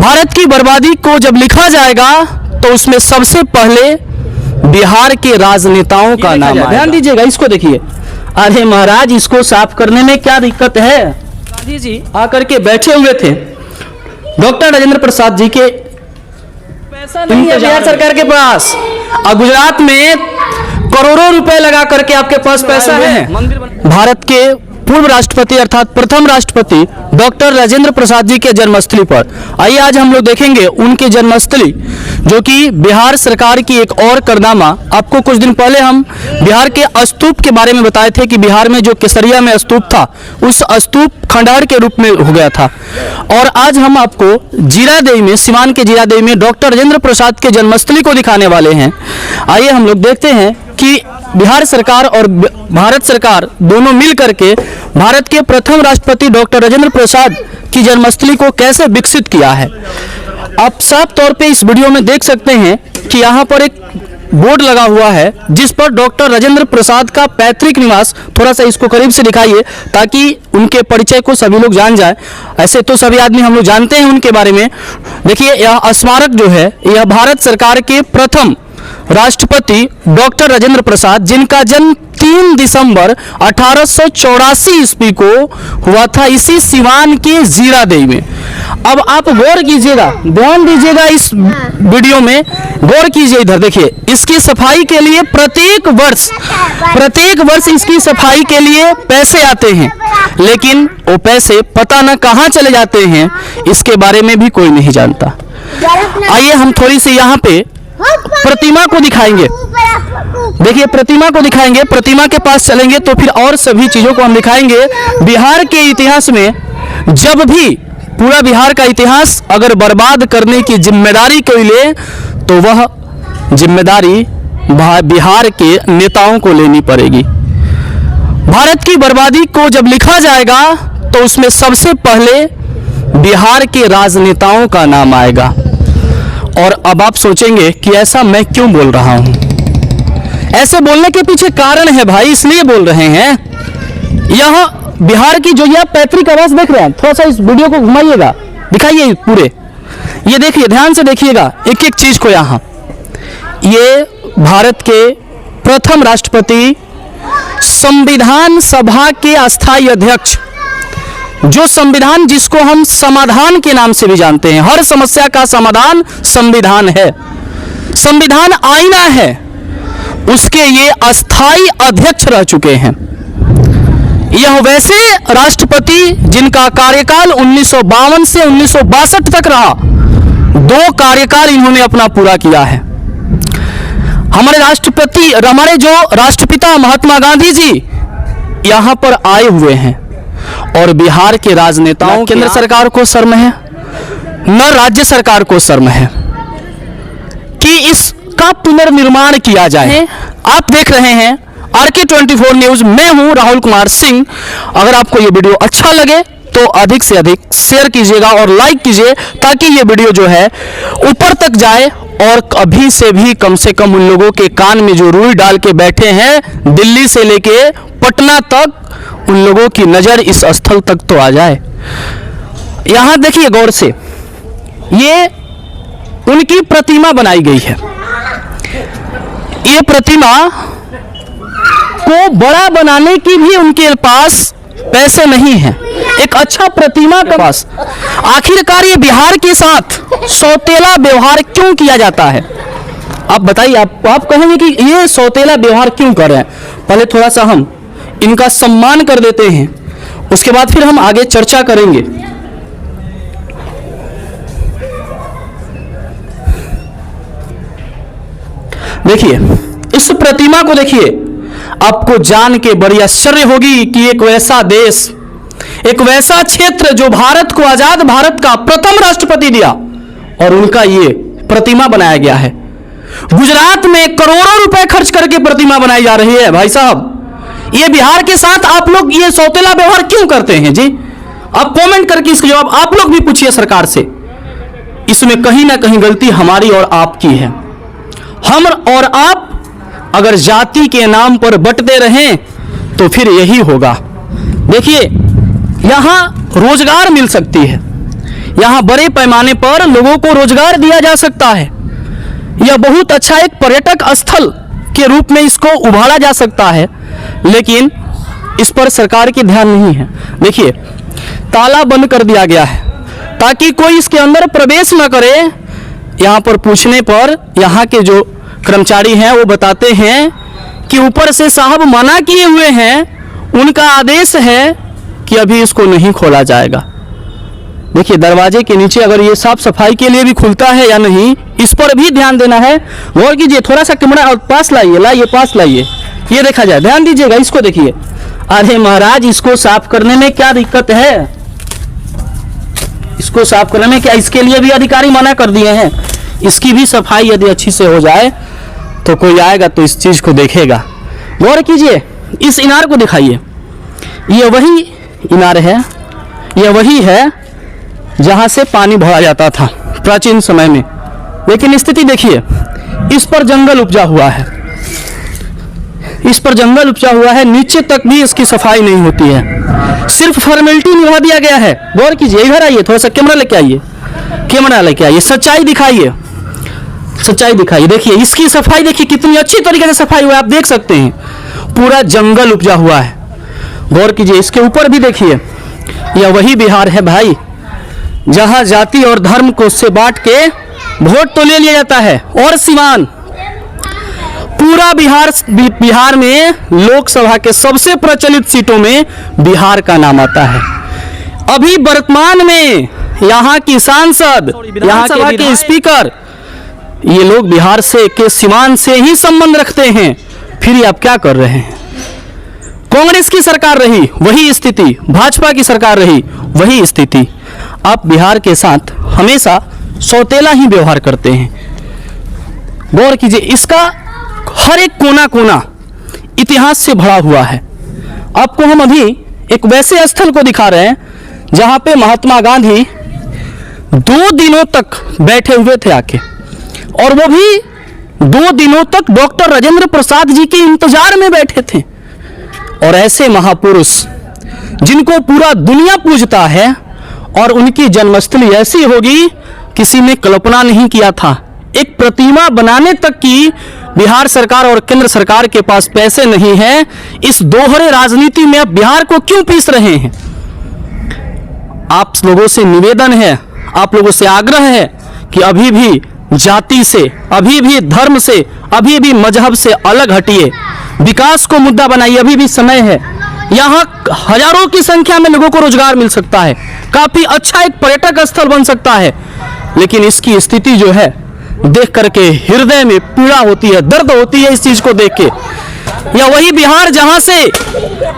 भारत की बर्बादी को जब लिखा जाएगा तो उसमें सबसे पहले बिहार के राजनेताओं का नाम आएगा। ध्यान दीजिएगा, इसको देखिए। अरे महाराज, इसको साफ करने में क्या दिक्कत है? गांधी जी आकर के बैठे हुए थे, डॉक्टर राजेंद्र प्रसाद जी के पैसा नहीं है बिहार सरकार के पास, और गुजरात में करोड़ों रुपए लगा करके आपके पास पैसा है। भारत के पूर्व राष्ट्रपति अर्थात प्रथम राष्ट्रपति डॉक्टर राजेंद्र प्रसाद जी के जन्मस्थली पर आइए आज हम लोग देखेंगे उनकी जन्मस्थली, जो कि बिहार सरकार की एक और कारनामा। आपको कुछ दिन पहले हम बिहार के स्तूप के बारे में बताए थे कि बिहार में जो केसरिया में स्तूप था, उस स्तूप खंडहर के रूप में हो गया था। और आज हम आपको जीरादेई में, सीवान के जीरादेई में डॉक्टर राजेंद्र प्रसाद के जन्मस्थली को दिखाने वाले हैं। आइए हम लोग देखते हैं कि बिहार सरकार और भारत सरकार दोनों मिल करके भारत के प्रथम राष्ट्रपति डॉक्टर राजेंद्र प्रसाद की जन्मस्थली को कैसे विकसित किया है। आप साफ तौर पे इस वीडियो में देख सकते हैं कि यहाँ पर एक बोर्ड लगा हुआ है जिस पर डॉक्टर राजेंद्र प्रसाद का पैतृक निवास, थोड़ा सा इसको करीब से दिखाइए ताकि उनके परिचय को सभी लोग जान जाए। ऐसे तो सभी आदमी हम लोग जानते हैं उनके बारे में। देखिए, यह स्मारक जो है यह भारत सरकार के प्रथम राष्ट्रपति डॉक्टर राजेंद्र प्रसाद, जिनका जन्म 3 दिसंबर 1884 ईस्वी को हुआ था इसी सीवान के जीरादेई में। अब आप गौर कीजिएगा, ध्यान दीजिएगा, इस वीडियो में गौर कीजिए। इधर देखिए, इसकी सफाई के लिए प्रत्येक वर्ष इसकी सफाई के लिए पैसे आते हैं, लेकिन वो पैसे पता न कहां चले जाते हैं, इसके बारे में भी कोई नहीं जानता। आइए हम थोड़ी सी यहाँ पे प्रतिमा को दिखाएंगे। देखिए, प्रतिमा को दिखाएंगे, प्रतिमा के पास चलेंगे तो फिर और सभी चीजों को हम दिखाएंगे। बिहार के इतिहास में जब भी पूरा बिहार का इतिहास अगर बर्बाद करने की जिम्मेदारी कोई ले तो वह जिम्मेदारी बिहार के नेताओं को लेनी पड़ेगी। भारत की बर्बादी को जब लिखा जाएगा तो उसमें सबसे पहले बिहार के राजनेताओं का नाम आएगा। और अब आप सोचेंगे कि ऐसा मैं क्यों बोल रहा हूं। ऐसे बोलने के पीछे कारण है भाई, इसलिए बोल रहे हैं। यह बिहार की जो यह पैतृक आवास देख रहे हैं, थोड़ा सा इस वीडियो को घुमाइएगा, दिखाइए पूरे। ये देखिए, ध्यान से देखिएगा एक एक चीज को। यहाँ ये भारत के प्रथम राष्ट्रपति, संविधान सभा के अस्थायी अध्यक्ष, जो संविधान जिसको हम समाधान के नाम से भी जानते हैं, हर समस्या का समाधान संविधान है, संविधान आईना है, उसके ये अस्थायी अध्यक्ष रह चुके हैं। यह वैसे राष्ट्रपति जिनका कार्यकाल 1952 से 1962 तक रहा, 2 कार्यकाल इन्होंने अपना पूरा किया है। हमारे जो राष्ट्रपिता महात्मा गांधी जी यहां पर आए हुए हैं। और बिहार के राजनेताओं, केंद्र सरकार को शर्म है न राज्य सरकार को शर्म है कि इसका पुनर्निर्माण किया जाए। आप देख रहे हैं RK24 न्यूज, मैं हूं राहुल कुमार सिंह। अगर आपको ये वीडियो अच्छा लगे तो अधिक से अधिक शेयर कीजिएगा और लाइक कीजिए ताकि ये वीडियो जो है ऊपर तक जाए और अभी से भी कम से कम उन लोगों के कान में जो रुई डाल के बैठे हैं दिल्ली से लेके पटना तक, उन लोगों की नजर इस स्थल तक तो आ जाए। यहां देखिए गौर से, ये उनकी प्रतिमा बनाई गई है। ये प्रतिमा को बड़ा बनाने की भी उनके पास पैसे नहीं है, एक अच्छा प्रतिमा के पास। आखिरकार ये बिहार के साथ सौतेला व्यवहार क्यों किया जाता है? आप बताइए, आप कहेंगे कि ये सौतेला व्यवहार क्यों कर रहे हैं? पहले थोड़ा सा हम इनका सम्मान कर देते हैं, उसके बाद फिर हम आगे चर्चा करेंगे। देखिए, इस प्रतिमा को देखिए, आपको जान के बड़ी आश्चर्य होगी कि एक वैसा देश, एक वैसा क्षेत्र जो भारत को आजाद भारत का प्रथम राष्ट्रपति दिया, और उनका ये प्रतिमा बनाया गया है। गुजरात में करोड़ों रुपए खर्च करके प्रतिमा बनाई जा रही है। भाई साहब, ये बिहार के साथ आप लोग ये सौतेला व्यवहार क्यों करते हैं जी? आप कमेंट करके इसका जवाब आप लोग भी पूछिए सरकार से। इसमें कहीं ना कहीं गलती हमारी और आपकी है। हम और आप अगर जाति के नाम पर बंटते रहें तो फिर यही होगा। देखिए, यहां रोजगार मिल सकती है, यहाँ बड़े पैमाने पर लोगों को रोजगार दिया जा सकता है। यह बहुत अच्छा एक पर्यटक स्थल के रूप में इसको उभारा जा सकता है, लेकिन इस पर सरकार की ध्यान नहीं है। देखिए, ताला बंद कर दिया गया है ताकि कोई इसके अंदर प्रवेश न करे। यहाँ पर पूछने पर यहाँ के जो कर्मचारी हैं वो बताते हैं कि ऊपर से साहब मना किए हुए हैं, उनका आदेश है कि अभी इसको नहीं खोला जाएगा। देखिए, दरवाजे के नीचे अगर ये साफ सफाई के लिए भी खुलता है या नहीं, इस पर भी ध्यान देना है। गौर कीजिए, थोड़ा सा कैमरा पास लाइए, पास लाइए, ये देखा जाए, ध्यान दीजिएगा, इसको देखिए। अरे महाराज, इसको साफ करने में क्या दिक्कत है? इसको साफ करने में क्या, इसके लिए भी अधिकारी मना कर दिए हैं। इसकी भी सफाई यदि अच्छी से हो जाए तो कोई आएगा तो इस चीज को देखेगा। गौर कीजिए, इस इनार को दिखाइए, ये वही इनार है, ये वही है जहां से पानी भरा जाता था प्राचीन समय में। लेकिन स्थिति देखिए, इस पर जंगल उपजा हुआ है, इस पर जंगल उपजा हुआ है, नीचे तक भी इसकी सफाई नहीं होती है, सिर्फ फॉर्मेलिटी निभा दिया गया है। गौर कीजिए, इधर आइए, थोड़ा सा कैमरा लेके आइए, कैमरा लेके आइए, सच्चाई दिखाइए, सच्चाई दिखाइए। देखिए, इसकी सफाई देखिए कितनी अच्छी तरीके से सफाई हुआ है, आप देख सकते हैं, पूरा जंगल उपजा हुआ है। गौर कीजिए, इसके ऊपर भी देखिए, यह वही बिहार है भाई जहां जाति और धर्म को से बांट के वोट तो ले लिया जाता है। और सिवान, पूरा बिहार में लोकसभा के सबसे प्रचलित सीटों में बिहार का नाम आता है। अभी वर्तमान में यहाँ की सांसद, यहाँ के स्पीकर, ये लोग बिहार से के सिवान से ही संबंध रखते हैं। फिर ये आप क्या कर रहे हैं? कांग्रेस की सरकार रही वही स्थिति, भाजपा की सरकार रही वही स्थिति। आप बिहार के साथ हमेशा सौतेला ही व्यवहार करते हैं। गौर कीजिए, इसका हर एक कोना कोना इतिहास से भरा हुआ है। आपको हम अभी एक वैसे स्थल को दिखा रहे हैं जहां पे महात्मा गांधी 2 दिनों तक बैठे हुए थे आके, और वो भी 2 दिनों तक डॉक्टर राजेंद्र प्रसाद जी के इंतजार में बैठे थे। और ऐसे महापुरुष जिनको पूरा दुनिया पूजता है, और उनकी जन्मस्थली ऐसी होगी किसी ने कल्पना नहीं किया था। एक प्रतिमा बनाने तक की बिहार सरकार और केंद्र सरकार के पास पैसे नहीं है। इस दोहरे राजनीति में अब बिहार को क्यों पीस रहे हैं? आप लोगों से निवेदन है, आप लोगों से आग्रह है कि अभी भी जाति से, अभी भी धर्म से, अभी भी मजहब से अलग हटिए, विकास को मुद्दा बनाइए। अभी भी समय है, यहाँ हजारों की संख्या में लोगों को रोजगार मिल सकता है, काफी अच्छा एक पर्यटक स्थल बन सकता है। लेकिन इसकी स्थिति जो है देख करके हृदय में पीड़ा होती है, दर्द होती है इस चीज को देख के। यह वही बिहार जहां से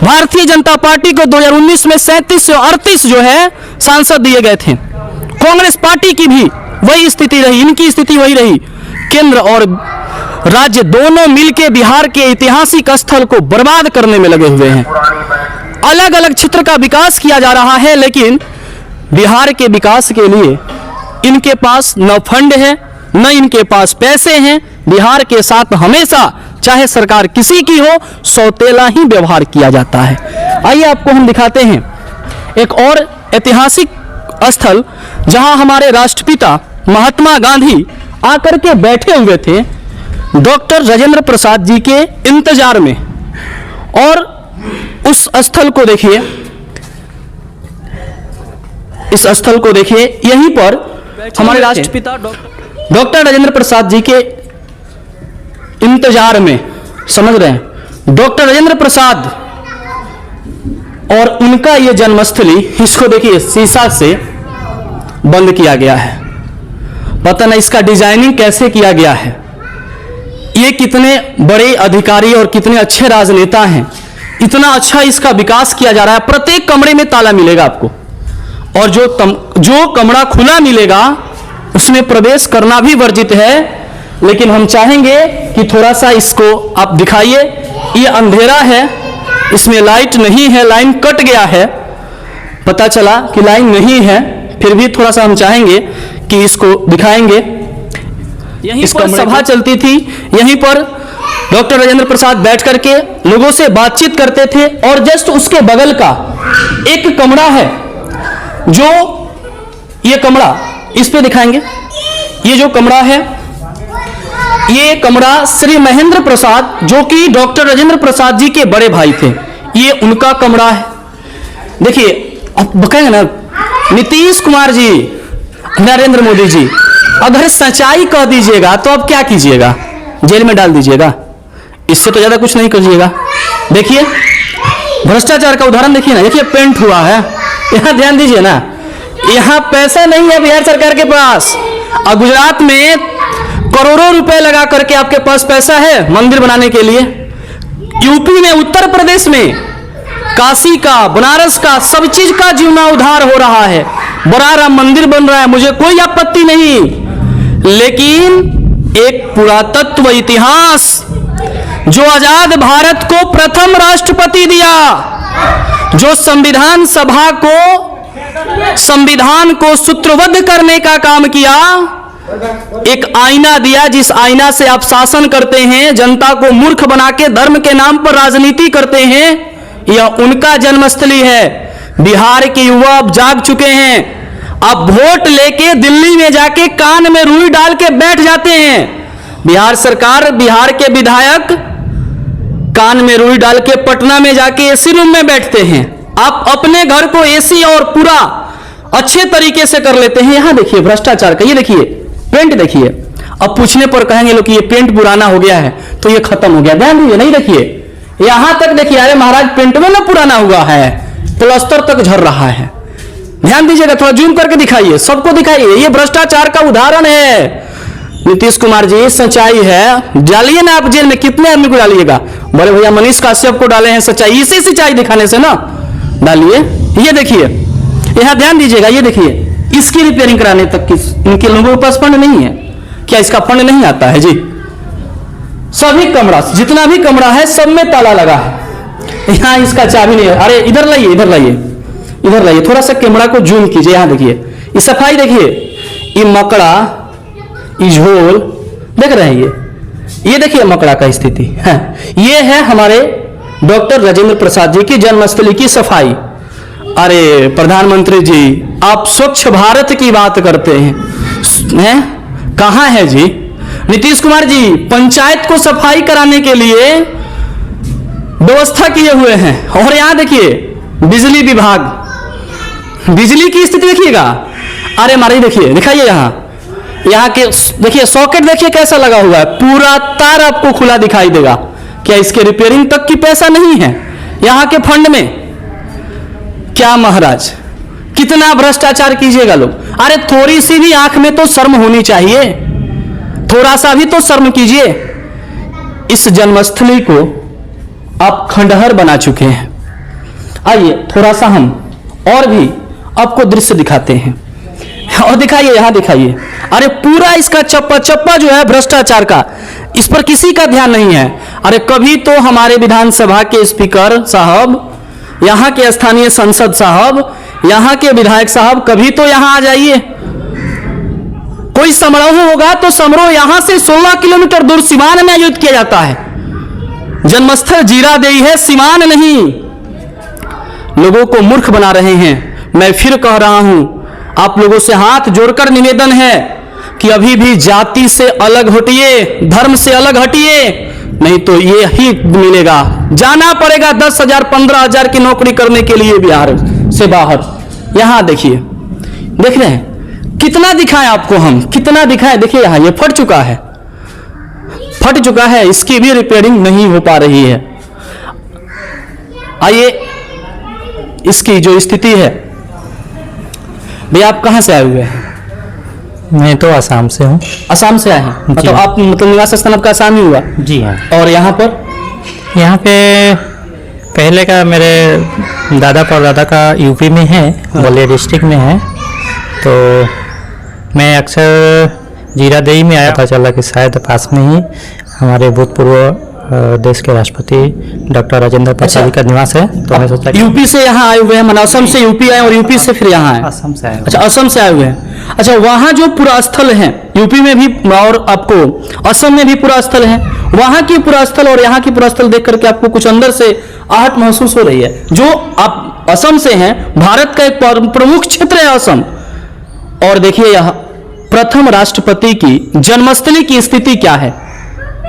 भारतीय जनता पार्टी को 2019 में 37 से 38 जो है सांसद दिए गए थे। कांग्रेस पार्टी की भी वही स्थिति रही, इनकी स्थिति वही रही। केंद्र और राज्य दोनों मिलकर बिहार के ऐतिहासिक स्थल को बर्बाद करने में लगे हुए हैं। अलग अलग क्षेत्र का विकास किया जा रहा है, लेकिन बिहार के विकास के लिए इनके पास न फंड है, न इनके पास पैसे हैं। बिहार के साथ हमेशा, चाहे सरकार किसी की हो, सौतेला ही व्यवहार किया जाता है। आइए आपको हम दिखाते हैं एक और ऐतिहासिक स्थल जहां हमारे राष्ट्रपिता महात्मा गांधी आकर के बैठे हुए थे डॉक्टर राजेंद्र प्रसाद जी के इंतजार में। और उस स्थल को देखिए, इस स्थल को देखिए, यहीं पर हमारे राष्ट्रपिता डॉक्टर राजेंद्र प्रसाद जी के इंतजार में, समझ रहे हैं, डॉक्टर राजेंद्र प्रसाद और उनका ये जन्मस्थली, इसको देखिए शीशा से बंद किया गया है। पता नहीं इसका डिजाइनिंग कैसे किया गया है। ये कितने बड़े अधिकारी और कितने अच्छे राजनेता हैं, इतना अच्छा इसका विकास किया जा रहा है। प्रत्येक कमरे में ताला मिलेगा आपको, और जो कमरा खुला मिलेगा उसमें प्रवेश करना भी वर्जित है। लेकिन हम चाहेंगे कि थोड़ा सा इसको आप दिखाइए। ये अंधेरा है, इसमें लाइट नहीं है, लाइन कट गया है, पता चला कि लाइन नहीं है, फिर भी थोड़ा सा हम चाहेंगे कि इसको दिखाएंगे। यहीं पर सभा चलती थी, यहीं पर डॉक्टर राजेंद्र प्रसाद बैठ करके लोगों से बातचीत करते थे। और जस्ट उसके बगल का एक कमरा है जो ये कमरा इस पे दिखाएंगे। ये जो कमरा है, ये कमरा श्री महेंद्र प्रसाद जो कि डॉक्टर राजेंद्र प्रसाद जी के बड़े भाई थे, ये उनका कमरा है। देखिए अब कहेंगे ना नीतीश कुमार जी, नरेंद्र मोदी जी, अगर सच्चाई कह दीजिएगा तो अब क्या कीजिएगा? जेल में डाल दीजिएगा, इससे तो ज्यादा कुछ नहीं करिएगा। देखिए भ्रष्टाचार का उदाहरण देखिए ना, देखिए पेंट हुआ है, यहां ध्यान दीजिए ना, यहां पैसा नहीं है बिहार सरकार के पास। और गुजरात में करोड़ों रुपए लगा करके आपके पास पैसा है मंदिर बनाने के लिए। यूपी में, उत्तर प्रदेश में काशी का, बनारस का, सब चीज का जीर्णोद्धार हो रहा है, बड़ा राम मंदिर बन रहा है, मुझे कोई आपत्ति नहीं। लेकिन एक पुरातत्व इतिहास जो आजाद भारत को प्रथम राष्ट्रपति दिया, जो संविधान सभा को, संविधान को सूत्रबद्ध करने का काम किया, एक आईना दिया, जिस आईना से आप शासन करते हैं, जनता को मूर्ख बना के धर्म के नाम पर राजनीति करते हैं, यह उनका जन्मस्थली है। बिहार के युवा अब जाग चुके हैं, अब वोट लेके दिल्ली में जाके कान में रुई डाल के बैठ जाते हैं। बिहार सरकार, बिहार के विधायक कान में रुई डाल के पटना में जाके एसी रूम में बैठते हैं। आप अपने घर को एसी और पूरा अच्छे तरीके से कर लेते हैं। यहां देखिए भ्रष्टाचार का, ये देखिए पेंट देखिए। अब पूछने पर कहेंगे लोग कि ये पेंट पुराना हो गया है तो ये खत्म हो गया, ध्यान दीजिए, नहीं देखिए यहां तक देखिए, अरे महाराज पेंट में ना पुराना हुआ है, प्लास्टर तक झड़ रहा है। ध्यान दीजिएगा, थोड़ा जूम करके दिखाइए, सबको दिखाइए, ये भ्रष्टाचार का उदाहरण है। नीतीश कुमार जी सच्चाई है, डालिए ना आप जेल में, कितने आदमी को डालिएगा? बड़े भैया मनीष काश्यप को डाले हैं सच्चाई, इसी सच्चाई दिखाने से ना, डालिए। ये देखिए यहां ध्यान दीजिएगा, ये देखिए इसकी रिपेयरिंग कराने तक की इनके लोगों के पास फंड नहीं है। क्या इसका फंड नहीं आता है जी? सभी कमरा, जितना भी कमरा है सब में ताला लगा है, यहां इसका चाबी नहीं है। अरे इधर लाइए, इधर लाइए, इधर लाइए, थोड़ा सा कैमरा को जूम कीजिए, यहां देखिए ये सफाई देखिए, ये मकड़ा, ये झोल देख रहे हैं, ये देखिए मकड़ा का स्थिति है। ये है हमारे डॉक्टर राजेंद्र प्रसाद जी की जन्मस्थली की सफाई। अरे प्रधानमंत्री जी, आप स्वच्छ भारत की बात करते हैं, कहां है जी? नीतीश कुमार जी पंचायत को सफाई कराने के लिए व्यवस्था किए हुए हैं। और यहां देखिए बिजली विभाग, बिजली की स्थिति देखिएगा, अरे मारी देखिए, दिखाइए यहाँ के देखिए सॉकेट देखिए कैसा लगा हुआ है, पूरा तार आपको खुला दिखाई देगा। क्या इसके रिपेयरिंग तक की पैसा नहीं है यहाँ के फंड में? क्या महाराज, कितना भ्रष्टाचार कीजिएगा लोग। अरे थोड़ी सी भी आंख में तो शर्म होनी चाहिए, थोड़ा सा भी तो शर्म कीजिए। इस जन्मस्थली को आप खंडहर बना चुके हैं। आइए थोड़ा सा हम और भी आपको दृश्य दिखाते हैं, और दिखाइए, यहां दिखाइए। अरे पूरा इसका चप्पा चप्पा जो है भ्रष्टाचार का, इस पर किसी का ध्यान नहीं है। अरे कभी तो हमारे विधानसभा के स्पीकर साहब, यहाँ के स्थानीय संसद साहब, यहाँ के विधायक साहब, कभी तो यहाँ आ जाइए। कोई समारोह होगा तो समारोह यहाँ से 16 किलोमीटर दूर सिवान में आयोजित किया जाता है। जन्मस्थल जीरादेई है, सिवान नहीं। लोगों को मूर्ख बना रहे हैं। मैं फिर कह रहा हूं, आप लोगों से हाथ जोड़कर निवेदन है कि अभी भी जाति से अलग हटिए, धर्म से अलग हटिए, नहीं तो ये ही मिलेगा। जाना पड़ेगा 10,000 15,000 की नौकरी करने के लिए बिहार से बाहर। यहां देखिए, देख रहे हैं कितना दिखाएं आपको हम, कितना दिखाएं। देखिए यहां ये फट चुका है, फट चुका है, इसकी भी रिपेयरिंग नहीं हो पा रही है। आइए इसकी जो स्थिति है। भैया आप कहां से आए हुए हैं? मैं तो असम से हूँ। असम से आए हैं, मतलब आप मतलब निवास स्थान आपका असम ही हुआ? जी हाँ। और यहाँ पर? यहाँ पे पहले का मेरे दादा परदादा का यूपी में है, ग्वालियर डिस्ट्रिक्ट में है। तो मैं अक्सर जीरादेई में आया, पता चला कि शायद पास में ही हमारे भूतपूर्व देश के राष्ट्रपति डॉक्टर राजेंद्र प्रसाद जी का निवास है। तो मैं सोचा यूपी से यहाँ आए हुए हैं, मतलब असम से यूपी आए और यूपी से फिर यहाँ आए? असम से आए। अच्छा, असम से आए हुए हैं। अच्छा, वहाँ जो पुरा स्थल है यूपी में भी और आपको असम में भी पुरा स्थल है, वहाँ की पुरा स्थल और यहाँ की पुरा स्थल देख करके आपको कुछ अंदर से आहट महसूस हो रही है? जो आप असम से हैं, भारत का एक प्रमुख क्षेत्र है असम, और देखिए यह प्रथम राष्ट्रपति की जन्मस्थली की स्थिति क्या है,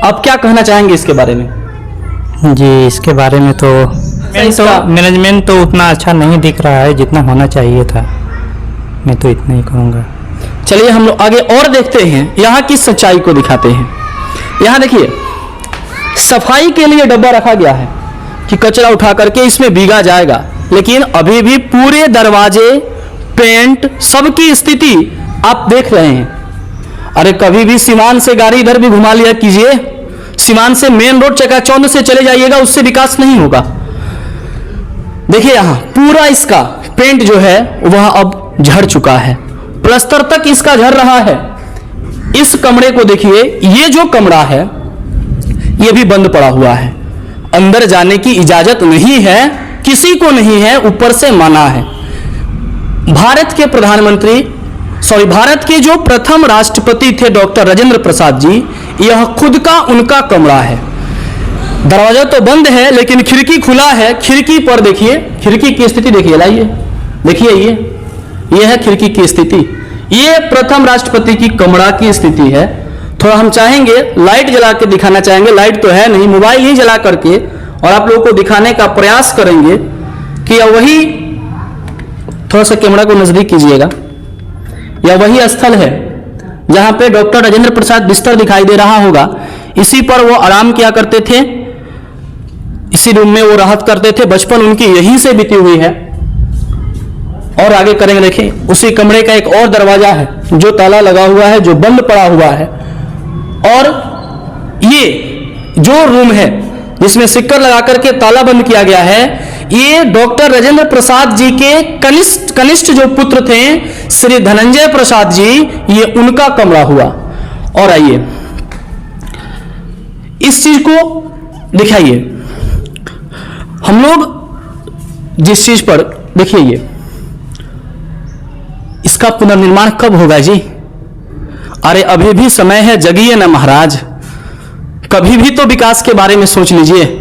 आप क्या कहना चाहेंगे इसके बारे में? जी, इसके बारे में तो मैनेजमेंट तो उतना अच्छा नहीं दिख रहा है जितना होना चाहिए था। मैं तो इतना ही कहूँगा। चलिए हम लोग आगे और देखते हैं, यहाँ की सच्चाई को दिखाते हैं। यहाँ देखिए सफाई के लिए डब्बा रखा गया है कि कचरा उठा करके इसमें भीगा जाएगा, लेकिन अभी भी पूरे दरवाजे, पेंट, सबकी स्थिति आप देख रहे हैं। अरे कभी भी सीमान से गाड़ी इधर भी घुमा लिया कीजिए, सीमान से मेन रोड चकाचौंध से चले जाइएगा, उससे विकास नहीं होगा। देखिए यहाँ पूरा इसका पेंट जो है वह अब झड़ चुका है, प्लस्तर तक इसका झड़ रहा है। इस कमरे को देखिए, ये जो कमरा है ये भी बंद पड़ा हुआ है, अंदर जाने की इजाजत नहीं है, किसी को नहीं है, ऊपर से मना है। भारत के जो प्रथम राष्ट्रपति थे डॉक्टर राजेंद्र प्रसाद जी, यह खुद का उनका कमरा है। दरवाजा तो बंद है लेकिन खिड़की खुला है। खिड़की पर देखिए, खिड़की की स्थिति देखिए, लाइए देखिए, ये है खिड़की की स्थिति। ये प्रथम राष्ट्रपति की कमरा की स्थिति है। थोड़ा हम चाहेंगे लाइट जला के दिखाना चाहेंगे, लाइट तो है नहीं, मोबाइल ही जला करके और आप लोगों को दिखाने का प्रयास करेंगे कि यह वही, थोड़ा सा कैमरा को नजदीक कीजिएगा, यह वही स्थल है जहां पे डॉक्टर राजेंद्र प्रसाद बिस्तर दिखाई दे रहा होगा, इसी पर वो आराम किया करते थे, इसी रूम में वो राहत करते थे, बचपन उनकी यहीं से बीती हुई है। और आगे करेंगे, देखें उसी कमरे का एक और दरवाजा है जो ताला लगा हुआ है, जो बंद पड़ा हुआ है। और ये जो रूम है जिसमें सिक्कर लगा करके ताला बंद किया गया है, ये डॉक्टर राजेंद्र प्रसाद जी के कनिष्ठ जो पुत्र थे श्री धनंजय प्रसाद जी, ये उनका कमरा हुआ। और आइए इस चीज को दिखाइए, हम लोग जिस चीज पर देखिए, ये इसका पुनर्निर्माण कब होगा जी? अरे अभी भी समय है, जगिए ना महाराज, कभी भी तो विकास के बारे में सोच लीजिए।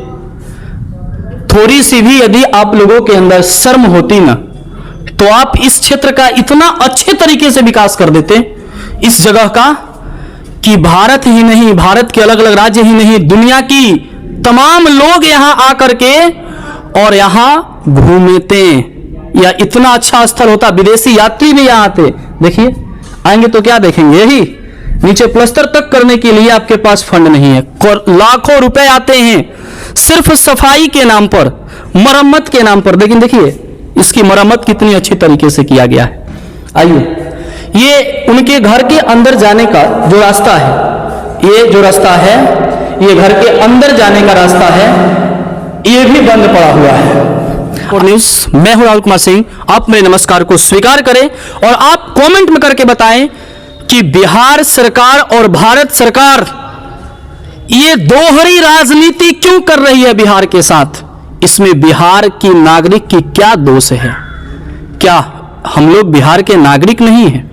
थोड़ी सी भी यदि आप लोगों के अंदर शर्म होती ना, तो आप इस क्षेत्र का इतना अच्छे तरीके से विकास कर देते इस जगह का कि भारत ही नहीं, भारत के अलग अलग राज्य ही नहीं, दुनिया की तमाम लोग यहां आकर के और यहां घूमते, या इतना अच्छा स्थल होता, विदेशी यात्री भी यहां आते। देखिए आएंगे तो क्या देखेंगे, यही नीचे प्लास्टर तक करने के लिए आपके पास फंड नहीं है, लाखों रुपए आते हैं सिर्फ सफाई के नाम पर, मरम्मत के नाम पर। लेकिन देखिए इसकी मरम्मत कितनी अच्छी तरीके से किया गया है। आइए, ये उनके घर के अंदर जाने का जो रास्ता है, ये जो रास्ता है, ये घर के अंदर जाने का रास्ता है, ये भी बंद पड़ा हुआ है। और न्यूज़, मैं हूं राहुल कुमार सिंह, आप मेरे नमस्कार को स्वीकार करें और आप कमेंट में करके बताएं कि बिहार सरकार और भारत सरकार ये दोहरी राजनीति क्यों कर रही है बिहार के साथ। इसमें बिहार की नागरिक की क्या दोष है? क्या हम लोग बिहार के नागरिक नहीं हैं?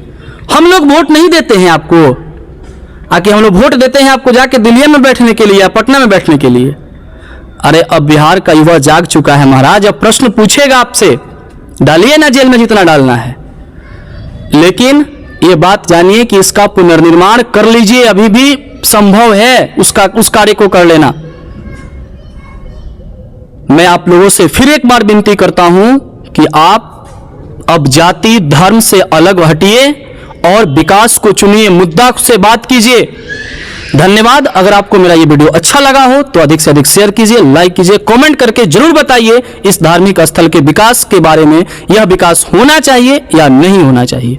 हम लोग वोट नहीं देते हैं आपको, आके हम लोग वोट देते हैं आपको जाके दिल्ली में बैठने के लिए या पटना में बैठने के लिए। अरे अब बिहार का युवा जाग चुका है महाराज, अब प्रश्न पूछेगा आपसे, डालिए ना जेल में जितना डालना है, लेकिन ये बात जानिए कि इसका पुनर्निर्माण कर लीजिए, अभी भी संभव है उस कार्य को कर लेना। मैं आप लोगों से फिर एक बार विनती करता हूं कि आप अब जाति धर्म से अलग हटिए और विकास को चुनिए, मुद्दा से बात कीजिए। धन्यवाद। अगर आपको मेरा ये वीडियो अच्छा लगा हो तो अधिक से अधिक शेयर कीजिए, लाइक कीजिए, कमेंट करके जरूर बताइए इस धार्मिक स्थल के विकास के बारे में, यह विकास होना चाहिए या नहीं होना चाहिए।